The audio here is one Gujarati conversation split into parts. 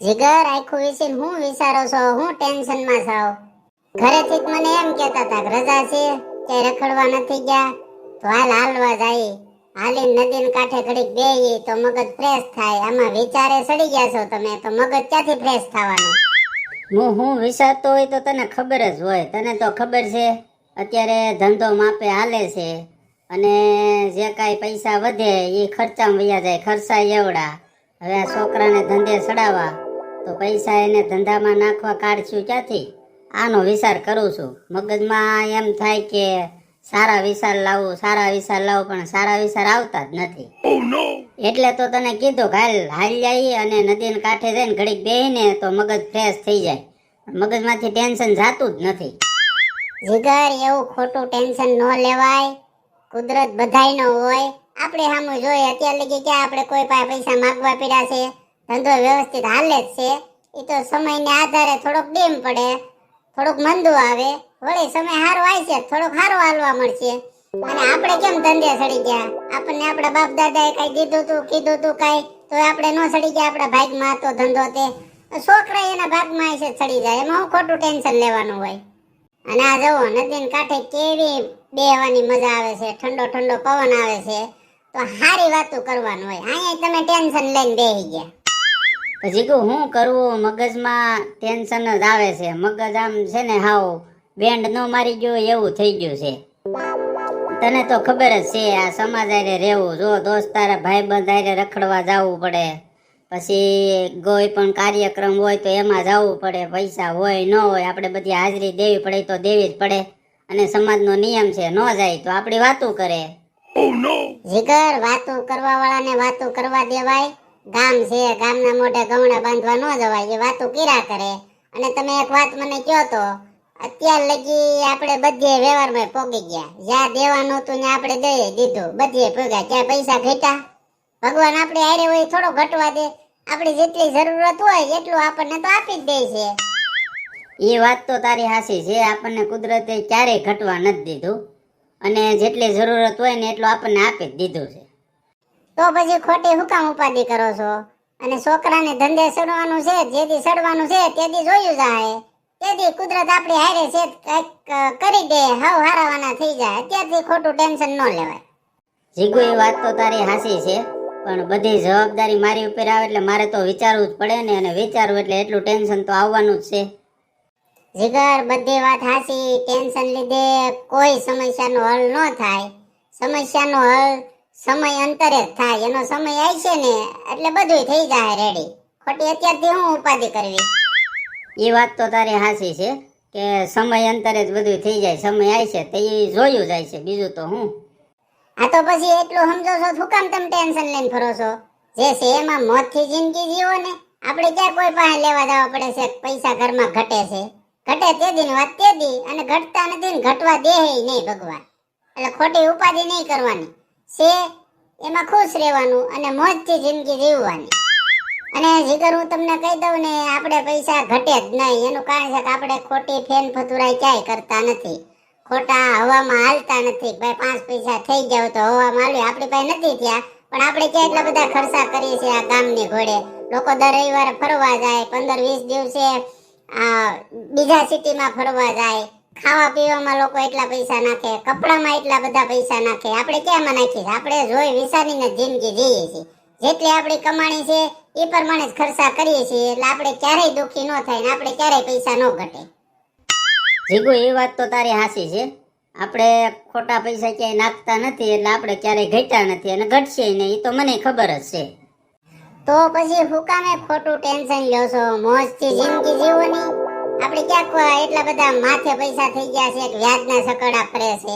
જીગર આખું વિશે હું વિચારો છો? હું ટેન્શનમાં છો? ઘરેથી જ મને એમ કહેતા હતા કે રજા છે, ક્યાંય રખડવા નથી ગયા તો હાલવા જાય. હાલીને નદીને કાંઠે ઘડીક બેહી તો મગજ ફ્રેશ થાય. આમાં વિચારે સડી ગયા છો તમે, તો મગજ ક્યાંથી ફ્રેશ થવાનું? હું વિચારતો હોય તો તને ખબર જ હોય. તને તો ખબર છે અત્યારે ધંધો માપે હાલે છે અને જે કાંઈ પૈસા વધે એ ખર્ચામાં વયા જાય. ખર્ચા એવડા. હવે આ છોકરાને ધંધે ચડાવવા તો પૈસા એને ધંધામાં નાખવા કાઢશું ક્યાંથી? આનો વિચાર કરું છું. મગજમાં એમ થાય કે સારા વિચાર લાવું પણ સારા વિચાર આવતા જ નથી. એટલે તો તને કીધું કે હાલ જાય અને નદીને કાંઠે જઈને ઘડીક બેહીને તો મગજ ફ્રેશ થઈ જાય. મગજમાંથી ટેન્શન જાતું જ નથી. જીગર એવું ખોટું ટેન્શન ન લેવાય. કુદરત બધાયનો હોય. આપણે સામું જોઈએ અત્યારે લગી ક્યાં આપણે કોઈ પાસે પૈસા માંગવા પીડા છે? ધંધો વ્યવસ્થિત હાલે જ છે. એ તો સમયને આધારે થોડોક ડીમ પડે, થોડુંક મંદું આવે, વળી સમય સારો આવશે થોડોક સારો હાલવા મળશે. અને આપણે કેમ ધંધે સડી ગયા? આપણને આપણા બાપ દાદાએ કઈ કીધું તું કઈ તો આપણે ન સડી ગયા? આપણા ભાગમાં હતો ધંધો તે છોકરા એના ભાગમાં હશે સડી જાય. એમાં હું ખોટું ટેન્શન લેવાનું હોય? અને આ જવો નદીને કાંઠે કેવી બેહવાની મજા આવે છે, ઠંડો ઠંડો પવન આવે છે, તો સારી વાતો કરવાનું હોય. અહીંયા તમે ટેન્શન લઈને બેહી ગયા. પછી કહું હું કરવું? મગજમાં ટેન્શન જ આવે છે. મગજ આમ છે ને હાવ બેન્ડ ન મારી ગયો એવું થઈ ગયું છે. તને તો ખબર જ છે આ સમાજ હારે રહેવું. જો દોસ્તાર ભાઈબંધ હારે રખડવા જવું પડે, પછી કોઈ પણ કાર્યક્રમ હોય તો એમાં જવું પડે. પૈસા હોય ન હોય આપણે બધી હાજરી દેવી પડે તો દેવી જ પડે. અને સમાજનો નિયમ છે, ન જાય તો આપણી વાતું કરે. જીગર વાતો કરવા વાળાને વાતો કરવા દેવાય. ગામ છે, ગામના મોઢે ગવણા બાંધવા ન જવાય. એ વાતો કર્યા કરે. અને તમે એક વાત મને કહો તો અત્યાર લગી આપણે બધે વ્યવહારમાં પોગી ગયા. જ્યાં દેવાનું હતું ત્યાં આપણે દઈ દીધું, બધે પોગ્યા. ક્યાં પૈસા ઘટ્યા? ભગવાન આપણે હારે હોય થોડો ઘટવા દે? આપણી જેટલી જરૂરત હોય એટલું આપણને તો આપી જ દે છે. એ વાત તો તારી હાચી છે. આપણને કુદરતે ક્યારેય ઘટવા નથી દીધું અને જેટલી જરૂરત હોય ને એટલું આપણને આપી જ દીધું છે. તો પછી ખોટી હુકામ ઉપાધિ કરો છો? અને છોકરાને ધંધે સડવાનું છે, જેથી સડવાનું છે તેથી જોયું જાય. તેથી કુદરત આપણી હારે છે કઈક કરી દે, હાવ હારાવાના થઈ જાય. અત્યારથી ખોટું ટેન્શન ન લેવાય. જીગુ એ વાત તો તારી હાચી છે, પણ બધી જવાબદારી મારી ઉપર આવે એટલે મારે તો વિચારવું જ પડે ને. અને વિચારવું એટલે એટલું ટેન્શન તો આવવાનું જ છે. જીગર બધી વાત હાચી. ટેન્શન લીધે કોઈ સમસ્યાનો હલ ન થાય. સમસ્યાનો હલ સમય અંતરે જ થાય. એનો સમય આવશે ને એટલે બધું થઈ જાય રેડી. ખોટી અત્યારથી હું ઉપાધિ કરવી? એ વાત તો તારી હાચી છે કે સમય અંતરે જ બધું થઈ જાય. સમય આવશે તો એ જોયું જાય છે, બીજું તો હું. આ તો પછી એટલું સમજો છો, શું કામ તમે ટેન્શન લઈને ફરો છો? જે છે એમાં મોતથી જિંદગી જીવો ને. આપણે ક્યાં કોઈ પાસે લેવા જવા પડે છે? પૈસા ઘરમાં ઘટે છે, ઘટે તે દી વાત તે દી, અને ઘટતા નથી ને ઘટવા દે નહીં ભગવાન. એટલે ખોટી ઉપાધિ નહીં કરવાની છે. એમાં ખુશ રહેવાનું અને મોજથી જિંદગી જીવવાની. અને જીગર હું તમને કહી દઉં ને, આપણે પૈસા ઘટે જ નહીં. એનું કારણ છે કે આપણે ખોટી ફેન ફતુરાઈ ક્યાંય કરતા નથી, ખોટા હવામાં હાલતા નથી. ભાઈ 5 પૈસા થઈ જાવ તો હવામાં હાલ્યું, આપણી પાસે નથી થયા પણ આપણે ક્યાં એટલા બધા ખર્ચા કરીએ છીએ આ ગામની ઘોડે. લોકો દર રવિવારે ફરવા જાય, 15-20 દિવસે બીજા સિટીમાં ફરવા જાય. ખાવા પીવામાં લોકો એટલા પૈસા નાખે, કપડામાં એટલા બધા પૈસા નાખે. આપણે ક્યાંમાં નાખીએ? આપણે જોઈ વિચારીને જિંદગી જીવીએ છીએ. જેટલી આપણી કમાણી છે એ પ્રમાણે જ ખર્ચા કરીએ છીએ. એટલે આપણે ક્યારેય દુઃખી ન થાય ને આપણે ક્યારેય પૈસા ન ઘટે. જીગુ એ વાત તો તારી હાચી છે. આપણે ખોટા પૈસા ક્યાંય નાખતા નથી એટલે આપણે ક્યારેય ઘટ્યા નથી અને ઘટશે નહીં, એ તો મને ખબર જ છે. તો પછી હું કામે ખોટું ટેન્શન લ્યો છો? મોજથી જિંદગી જીવવાની. આપણે ક્યાંક એટલા બધા માથે પૈસા થઈ ગયા છે કે વ્યાજના સકડા ફરે છે.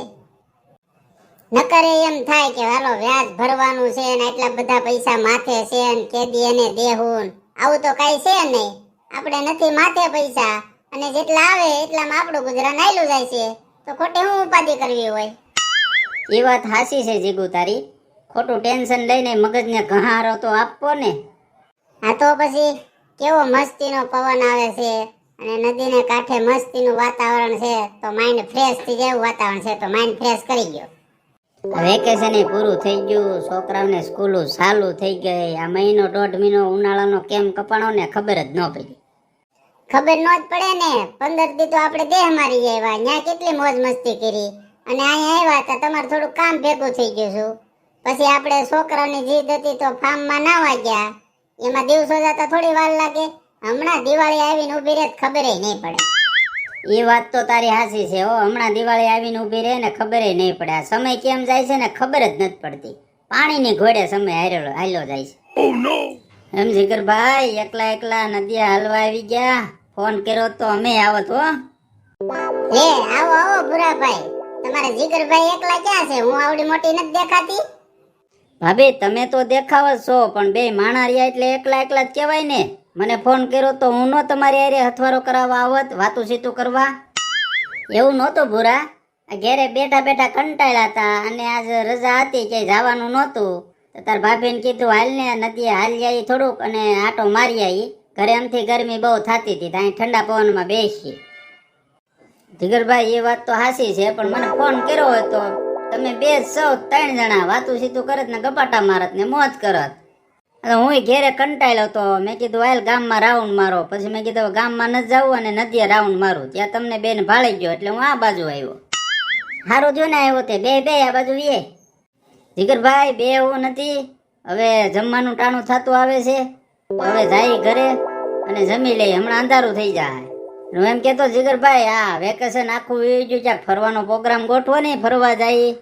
નકરે એમ થાય કે હાલો વ્યાજ ભરવાનું છે ને એટલા બધા પૈસા માથે છે ને કેદી એને દેવું. આવું તો કાંઈ છે નહીં. આપણે નથી માથે પૈસા અને જેટલા આવે એટલામાં આપણું ગુજરાન આયલું જાય છે. તો ખોટી હું ઉપાધિ કરવી હોય? એ વાત હાચી છે જીગુ તારી. ખોટું ટેન્શન લઈને મગજને ઘહારો તો આપવો ને. હા તો પછી કેવો મસ્તીનો પવન આવે છે અને નદીને કાંઠે મસ્તીનું વાતાવરણ છે, તો માઇન્ડ ફ્રેશ થઈ જાય એવું વાતાવરણ છે, તો માઇન્ડ ફ્રેશ કરી ગયો. વેકેશન પૂરું થઈ ગયું, છોકરાઓને સ્કૂલો ચાલુ થઈ ગઈ. આ મહિનો 1.5 મહિનો ઉનાળાનો કેમ કપાણો ને ખબર જ ન પડી. ખબર નો જ પડે ને. 15 દી તો આપણે દેહ મારી આવ્યા, ન્યા કેટલી મોજ મસ્તી કરી, અને અહીંયા આવ્યા તો તમારું થોડું કામ ભેગું થઈ ગયું છું. પછી આપણે છોકરાઓની જીદ હતી તો ફાર્મમાં નાવા ગયા, એમાં દિવસો જતા થોડી વાર લાગે. હમણાં દિવાળી આવીને ઊભી રહે ખબર નહીં પડે. એ વાત તો તારી હાચી છે હો. હમણાં દિવાળી આવીને ઊભી રહે ને ખબર નહીં પડે. આ સમય કેમ જાય છે ને ખબર જ નથી પડતી. પાણીની ઘોડે સમય હાલ્યો જાય છે. એમ જીગરભાઈ એકલા એકલા નદીએ હાલવા આવી ગયા, ફોન કર્યો તો અમે આવત હો. લે આવો આવો ભૂરાભાઈ, તમારા જીગરભાઈ એકલા ક્યાં છે? હું આવડી મોટી નથી દેખાતી? ભાભી તમે તો દેખાવ જ છો, પણ બે માણા રહ્યા એટલે એકલા એકલા જ કહેવાય ને. મને ફોન કર્યો તો હું નો તમારી હારે હથવારો કરાવવા આવત, વાતું સીતું કરવા? એવું નહોતું ભૂરા. આ ઘેરે બેઠા બેઠા કંટાળ્યા હતા અને આજ રજા હતી, ક્યાંય જવાનું નહોતું. તો તાર ભાભીને કીધું હાલ ને નદીએ હાલ જાય થોડુંક અને આટો મારી આવી. ઘરે એમથી ગરમી બહુ થતી હતી, ત્યાં ઠંડા પવનમાં બેસી. જીગરભાઈ એ વાત તો હાસી છે, પણ મને ફોન કર્યો હોય તો તમે બે જ સૌ 3 જણા વાતું સીતું કરત ને ગપાટા મારત ને મોજ કરત. હું ઘેરે કંટાળ્યો તો મેં કીધું હાલ ગામમાં રાઉન્ડ મારો. પછી મેં કીધું ગામમાં ન જવું અને નદીએ રાઉન્ડ મારું, ત્યાં તમને બેન ભાળી ગયો એટલે હું આ બાજુ આવ્યો. સારું જો ને આવ્યો તે બે આ બાજુ એ. જીગરભાઈ બે એવું નથી, હવે જમવાનું ટાણું થતું આવે છે, હવે જાય ઘરે અને જમી લઈ, હમણાં અંધારું થઈ જાય. હું એમ કેતો જીગરભાઈ આ વેકેશન આખું વી ગયું, ક્યાંક ફરવાનો પ્રોગ્રામ ગોઠવો ને, ફરવા જાય.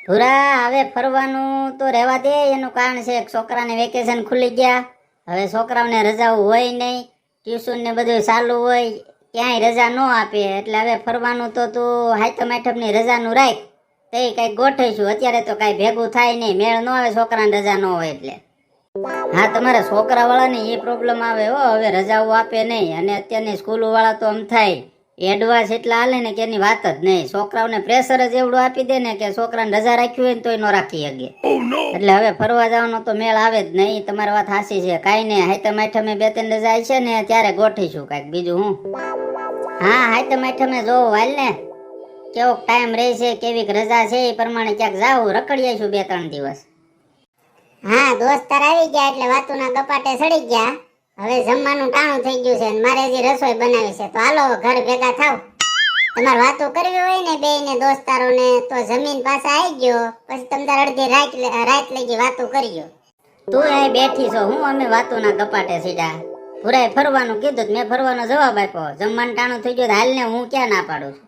ભૂરા હવે ફરવાનું તો રહેવા દે, એનું કારણ છે છોકરાને વેકેશન ખુલી ગયા. હવે છોકરાઓને રજાઓ હોય નહીં, ટ્યુશન ને બધું ચાલુ હોય, ક્યાંય રજા ન આપે. એટલે હવે ફરવાનું તો તું હાઈતમ આઠમની રજાનું રાખ, તે કઈક ગોઠવીશું. અત્યારે તો કઈ ભેગું થાય નહીં, મેળ ન આવે, છોકરાને રજા ન હોય એટલે. હા તમારા છોકરા વાળાને એ પ્રોબ્લેમ આવે હો, હવે રજાઓ આપે નહીં. અને અત્યારની સ્કૂલો વાળા તો આમ થાય એડવાન્સ એટલા હાલે ને કે એની વાત જ નહીં. છોકરાઓને પ્રેશર જ એવડું આપી દે ને કે છોકરાને રજા રાખી હોય ને તોય ન રાખી શકે. એટલે હવે ફરવા જવાનો તો મેળ આવે જ નહીં. તમારી વાત હાસી છે. કાંઈ નહીં, હાઈતમ આઠમે 2-3 રજા છે ને ત્યારે ગોઠવીશું કાંઈક બીજું. હું હા હાઈતમ આઠમે જોવું હાલ ને કેવો ટાઈમ રહેશે, કેવીક રજા છે એ પ્રમાણે ક્યાંક જાવું, રખડી આવીશું 2-3 દિવસ. હા દોસ્તાર આવી ગયા એટલે વાતુના કપાટે સડી ગયા. હવે જમવાનું ટાણું થઈ ગયું છે અને મારે હજી રસોઈ બનાવી છે, તો હાલો ઘર ભેગા થાવ. તમારે વાતો કરવી હોય ને બે ને દોસ્તારોને તો જમીન પાસે આવી ગયો, પછી તમારે અડધી રાત લગી વાતો કરીયો. તું અહીં બેઠી છો, હું અમે વાતોના કપાટે સીધા. ભૂરાએ ફરવાનું કીધું, મેં ફરવાનો જવાબ આપ્યો. જમવાનું ટાણું થઈ ગયું હાલ ને, હું ક્યાં ના પાડું છું.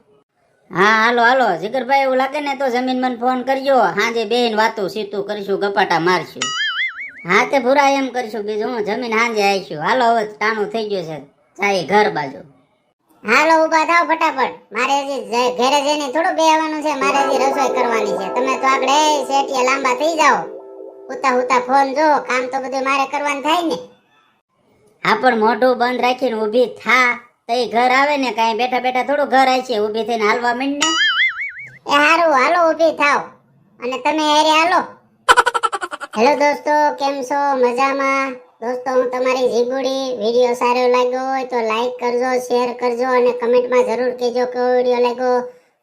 હા હાલો હાલો જીગરભાઈ, એવું લાગે ને તો જમીન મને ફોન કરજો, હાજે બેન વાતું સીતું કરીશું, ગપાટા મારશું. હા તે ભૂરા એમ કરીશું, બીજું હું જમીન હાંજે આવીશું. હાલો હવે ટાણું થઈ ગયું છે, જાય ઘર બાજુ. હાલો ઉભા થાવ ફટાફટ, મારે હજી ઘરે જઈને થોડું બેહવાનું છે, મારે હજી રસોઈ કરવાની છે. તમે તો આગળ શેઠિયા લાંબા થઈ જાઓ, ઉતા ઉતા ફોન જો, કામ તો બધું મારે કરવાનું થાય ને. હા પણ મોઢું બંધ રાખીને ઊભી થા, તઈ ઘર આવે ને, કાંઈ બેઠા બેઠા થોડું ઘર આવી છે, ઊભી થઈને હાલવા માંડ ને. એ હારું હાલો ઊભી થાવ, અને તમે હારે હાલો. હેલો દોસ્તો, કેમ છો? મજામાં? દોસ્તો હું તમારી જીગુડી. વિડીયો સારો લાગ્યો હોય તો લાઈક કરજો, શેર કરજો અને કમેન્ટમાં જરૂર કહેજો કેવો વિડીયો લાગ્યો.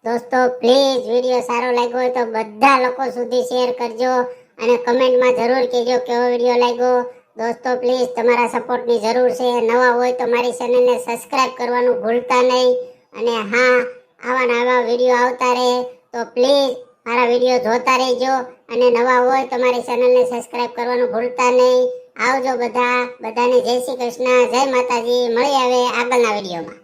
દોસ્તો પ્લીઝ વિડીયો સારો લાગ્યો હોય તો બધા લોકો સુધી શેર કરજો અને કમેન્ટમાં જરૂર કહેજો કેવો વિડીયો લાગ્યો. દોસ્તો પ્લીઝ તમારા સપોર્ટની જરૂર છે. નવા હોય તો મારી ચેનલને સબસ્ક્રાઇબ કરવાનું ભૂલતા નહીં. અને હા, આવા વિડીયો આવતા રહે તો પ્લીઝ મારા વિડીયો જોતા રહેજો. અને નવા હોય તો મારી ચેનલને સબસ્ક્રાઇબ કરવાનું ભૂલતા નહીં. આવજો બધાને જય શ્રી કૃષ્ણ, જય માતાજી. મળી આવે આગળના વિડીયોમાં.